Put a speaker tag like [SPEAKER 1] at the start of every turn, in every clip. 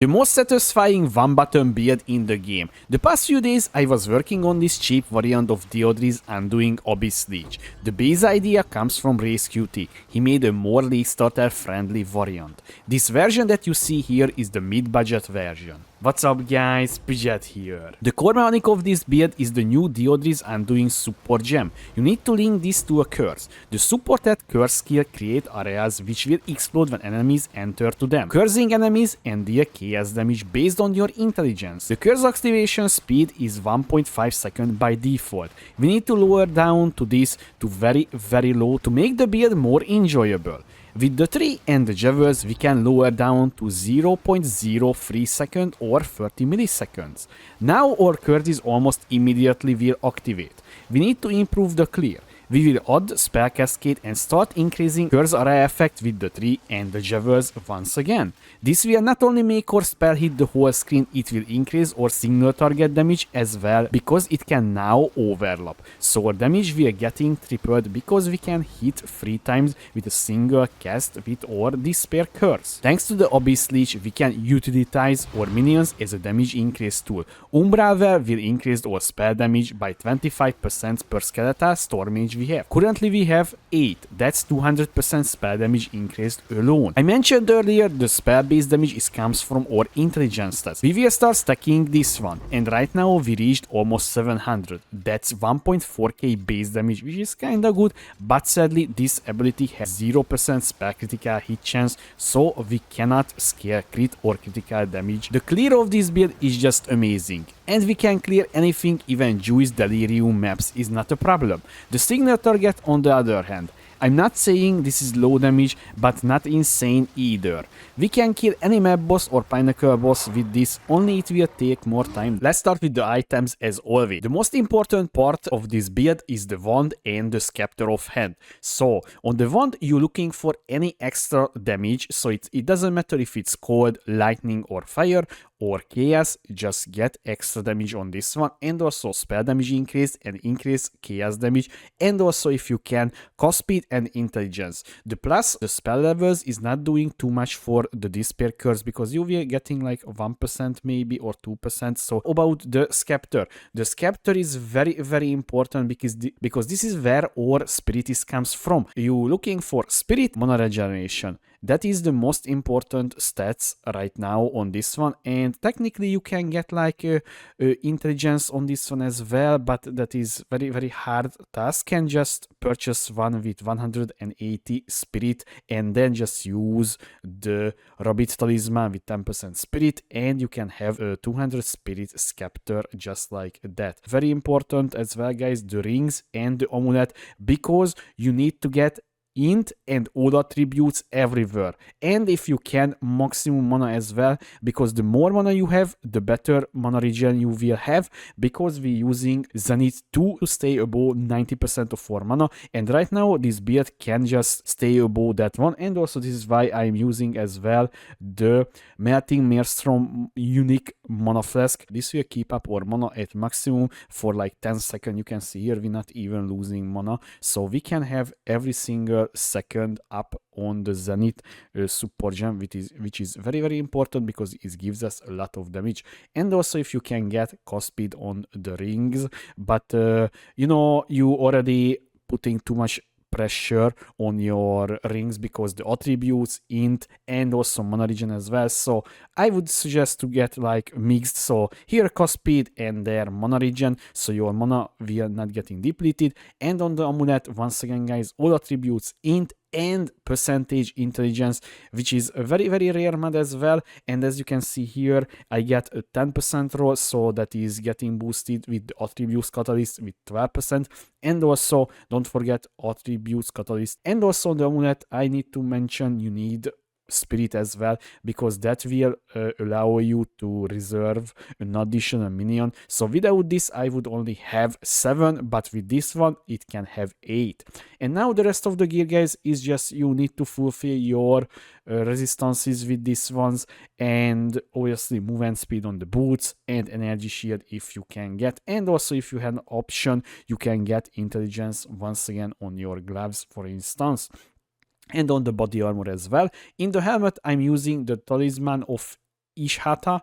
[SPEAKER 1] The most satisfying one-button build in the game. The past few days I was working on this cheap variant of Doedres and doing Abyssal Lich. The base idea comes from Race QT. He made a more League starter friendly variant. This version that you see here is the mid-budget version. What's up guys, Pidget here. The core mechanic of this build is the new Doedres and doing support gem. You need to link this to a curse. The supported curse skill create areas which will explode when enemies enter to them, cursing enemies and deal chaos damage based on your intelligence. The curse activation speed is 1.5 seconds by default. We need to lower down to this to very low to make the build more enjoyable. With the tree and the jewels we can lower down to 0.03 seconds or 30 milliseconds. Now our curse is almost immediately will activate. We need to improve the clear. We will add spell cascade and start increasing curse area effect with the tree and the jewels once again. This will not only make our spell hit the whole screen, it will increase our single target damage as well because it can now overlap. So our damage we are getting tripled because we can hit 3 times with a single cast with our despair curse. Thanks to the Abyssal Lich we can utilize our minions as a damage increase tool. Umbral will increase our spell damage by 25% per skeletal storm mage we have. Currently we have 8, that's 200% spell damage increased alone. I mentioned earlier the spell base damage comes from our intelligence stats. We will start stacking this one and right now we reached almost 700. That's 1.4k base damage which is kinda good, but sadly this ability has 0% spell critical hit chance, so we cannot scale crit or critical damage. The clear of this build is just amazing. And we can clear anything, even Jewish delirium maps is not a problem. The signal target on the other hand. I'm not saying this is low damage, but not insane either. We can kill any map boss or pinnacle boss with this, only it will take more time. Let's start with the items as always. The most important part of this build is the wand and the scepter of hand. So, on the wand you're looking for any extra damage, so it doesn't matter if it's cold, lightning or fire or chaos, just get extra damage on this one, and also spell damage increase and increase chaos damage, and also if you can cost speed and intelligence. The plus the spell levels is not doing too much for the despair curse because you will getting like 1% maybe or 2%. So about the scepter is very important because this is where our spirit comes from. You looking for spirit mana regeneration. That is the most important stats right now on this one, and technically you can get like intelligence on this one as well, but that is very hard task. Can just purchase one with 180 spirit and then just use the rabbit talisman with 10% spirit and you can have a 200 spirit scepter just like that. Very important as well guys, the rings and the amulet, because you need to get int and all attributes everywhere, and if you can maximum mana as well, because the more mana you have the better mana regen you will have, because we're using Zenith 2 to stay above 90% of our mana, and right now this build can just stay above that one. And also this is why I'm using as well the melting maelstrom unique mana flask. This will keep up our mana at maximum for like 10 seconds. You can see here we're not even losing mana, so we can have every single second up on the Zenith support gem, which is very important because it gives us a lot of damage. And also if you can get cost speed on the rings, but you know, you already putting too much pressure on your rings because the attributes, int, and also mana regen as well. So I would suggest to get like mixed, so here cost speed and there mana regen, so your mana will not getting depleted. And on the amulet, once again guys, all attributes, int and percentage intelligence, which is a very rare mod as well. And as you can see here, I get a 10% roll, so that is getting boosted with the attributes catalyst with 12%. And also don't forget attributes catalyst. And also the amulet, I need to mention you need spirit as well, because that will allow you to reserve an additional minion. So without this I would only have 7, but with this one it can have 8. And now the rest of the gear guys is just you need to fulfill your resistances with these ones, and obviously movement speed on the boots and energy shield if you can get, and also if you have an option you can get intelligence once again on your gloves for instance, and on the body armor as well. In the helmet I'm using the talisman of Ishata,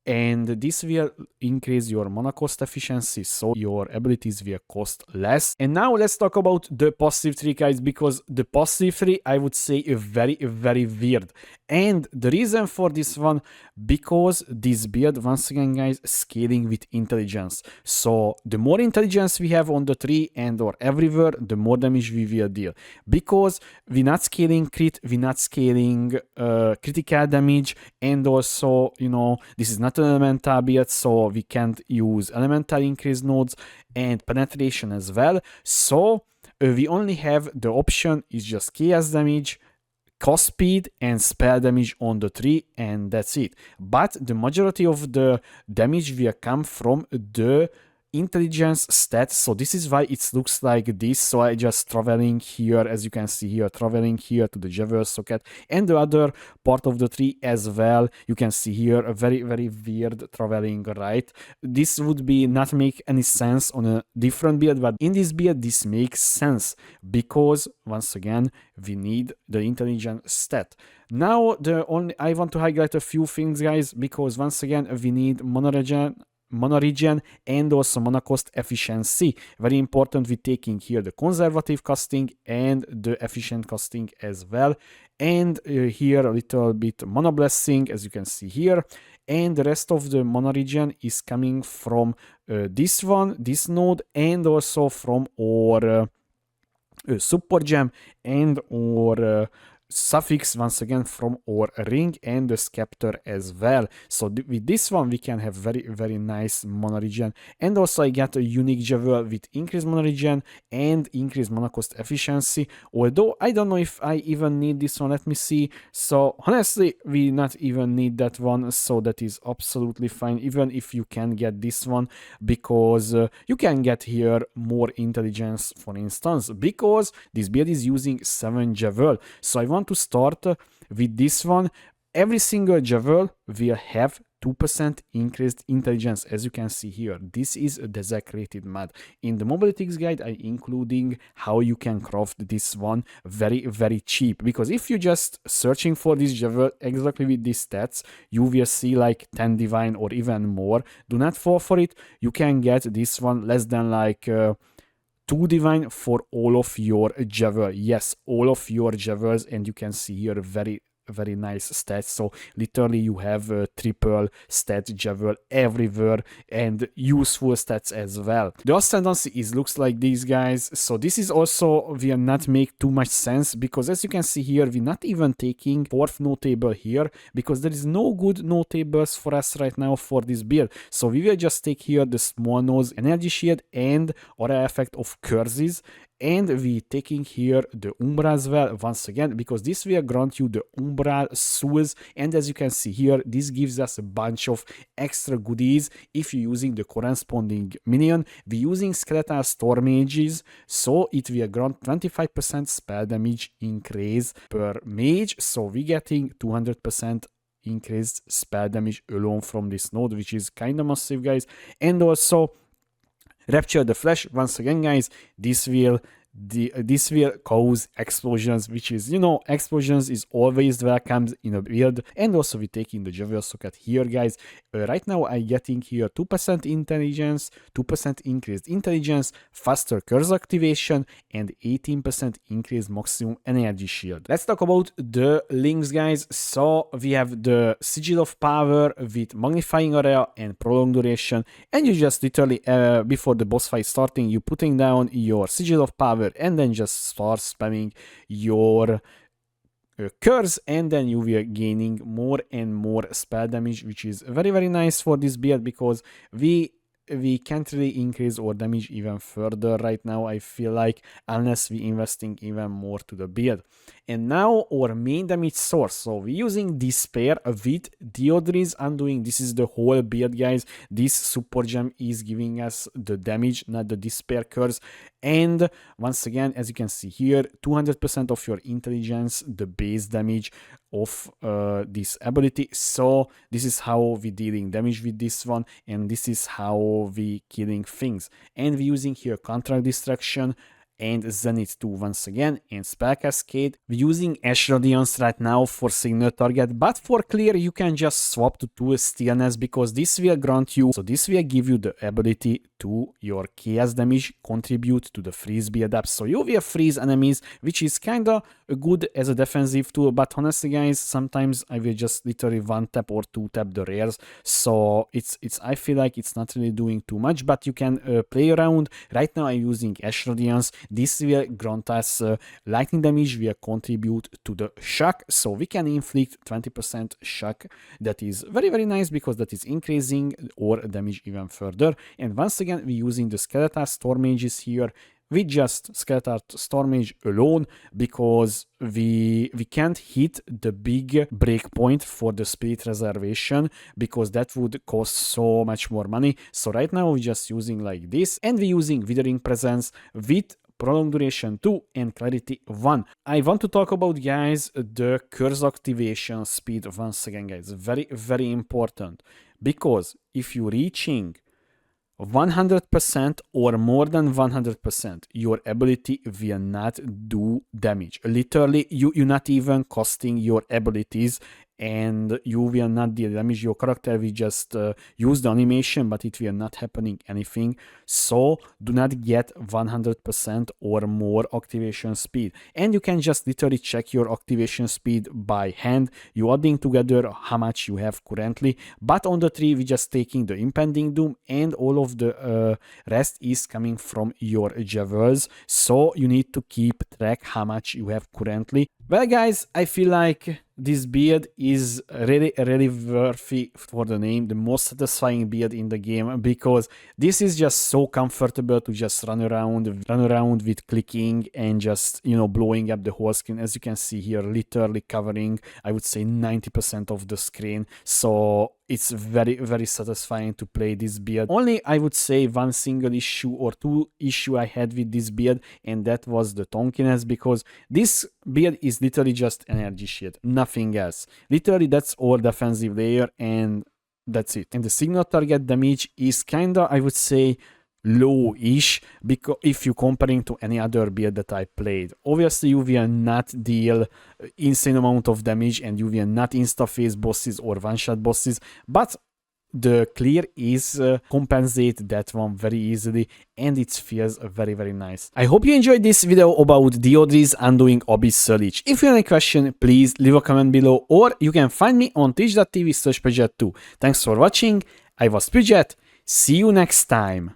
[SPEAKER 1] and this will increase your mana cost efficiency, so your abilities will cost less. And now let's talk about the passive tree, guys, because the passive tree, I would say, is very weird. And the reason for this one, because this build, once again, guys, scaling with intelligence. So the more intelligence we have on the tree and or everywhere, the more damage we will deal. Because we're not scaling crit, we're not scaling critical damage, and also, you know, this is not an elemental build, so we can't use elemental increase nodes and penetration as well. So we only have the option is just chaos damage, cost speed, and spell damage on the tree, and that's it. But the majority of the damage will come from the intelligence stats, so this is why it looks like this. So I just traveling here, as you can see here, traveling here to the Javel socket, and the other part of the tree as well. You can see here a very weird traveling, right? This would be not make any sense on a different build, but in this build this makes sense, because once again we need the intelligence stat. Now I want to highlight a few things, guys, because once again we need mana regen and also mana cost efficiency. Very important with taking here the conservative casting and the efficient casting as well. And here a little bit mana blessing, as you can see here. And the rest of the mana regen is coming from this one, this node, and also from our support gem and our suffix, once again, from our ring and the scepter as well. So with this one we can have very nice mana regen. And also I get a unique jewel with increased mana regen and increased mana cost efficiency, although I don't know if I even need this one. Let me see. So honestly we not even need that one, so that is absolutely fine, even if you can get this one, because you can get here more intelligence, for instance, because this build is using 7 jewel. So I want to start with this one. Every single jewel will have 2% increased intelligence, as you can see here. This is a desecrated mud. In the mobilities guide I including how you can craft this one very cheap, because if you just searching for this jewel exactly with these stats, you will see like 10 divine or even more. Do not fall for it. You can get this one less than like 2 divine for all of your jewel. Yes, all of your jewels, and you can see here very nice stats. So literally you have a triple stat jewel everywhere and useful stats as well. The Ascendancy looks like these, guys. So this is also will not make too much sense, because as you can see here we're not even taking 4th notable here, because there is no good notables for us right now for this build. So we will just take here the small nose energy shield and aura effect of curses, and we taking here the Umbral as well, once again, because this will grant you the Umbral souls. And as you can see here, this gives us a bunch of extra goodies if you're using the corresponding minion. We're using skeletal storm mages, so it will grant 25% spell damage increase per mage, so we're getting 200% increased spell damage alone from this node, which is kind of massive, guys. And also Rapture the Flesh, once again, guys, this will cause explosions, which is, you know, explosions is always welcomed in a build. And also we taking the Javel socket here, guys. Right now I getting here 2% intelligence, 2% increased intelligence, faster curse activation, and 18% increased maximum energy shield. Let's talk about the links, guys. So we have the Sigil of Power with magnifying area and prolonged duration, and you just literally before the boss fight starting, you putting down your Sigil of Power and then just start spamming your curse, and then you will gaining more and more spell damage, which is very nice for this build, because we can't really increase our damage even further right now, I feel like, unless we investing even more to the build. And now our main damage source. So we're using Despair with Doedres Undoing. This is the whole build, guys. This support gem is giving us the damage, not the Despair curse. And once again, as you can see here, 200% of your intelligence, the base damage of this ability. So this is how we dealing damage with this one, and this is how we killing things. And we're using here Contract Distraction and Zenith 2 once again, and Spell Cascade. We're using Ash Radiance right now for signal target, but for clear you can just swap to 2 Stillness, because this will grant you, so this will give you the ability to your chaos damage contribute to the freeze build up, so you will freeze enemies, which is kinda good as a defensive tool, but honestly guys, sometimes I will just literally one tap or two tap the rares, so it's I feel like it's not really doing too much, but you can play around. Right now I'm using Ash Radiance. This will grant us lightning damage, will contribute to the shock, so we can inflict 20% shock. That is very very nice, because that is increasing our damage even further. And once again we're using the Skeletal Storm Mages here with just Skeletal Storm Mage alone, because we can't hit the big breakpoint for the Spirit Reservation, because that would cost so much more money. So right now we're just using like this, and we're using Withering Presence with Prolonged Duration 2 and Clarity 1. I want to talk about, guys, the curse activation speed once again, guys. Very very important, because if you're reaching 100% or more than 100%, your ability will not do damage. Literally, you're not even costing your abilities, and you will not deal damage. Your character will just use the animation, but it will not happening anything. So do not get 100% or more activation speed. And you can just literally check your activation speed by hand. You adding together how much you have currently, but on the tree we just taking the Impending Doom, and all of the rest is coming from your jewels. So you need to keep track how much you have currently. Well guys, I feel like this build is really worthy for the name, the most satisfying build in the game, because this is just so comfortable to just run around with clicking and just, you know, blowing up the whole screen. As you can see here, literally covering, I would say, 90% of the screen. So it's very very satisfying to play this build. Only I would say one single issue or two issue I had with this build, and that was the tonkiness, because this build is literally just energy shit, nothing else. Literally that's all defensive layer, and that's it. And the signal target damage is kinda, I would say, low-ish, because if you comparing to any other build that I played. Obviously you will not deal insane amount of damage, and you will not insta-phase bosses or one-shot bosses, but the clear is compensate that one very easily, and it feels very very nice. I hope you enjoyed this video about Doedres undoing Abyssal Lich. If you have any question, please leave a comment below, or you can find me on twitch.tv/Pidget2. Thanks for watching. I was Pidget. See you next time.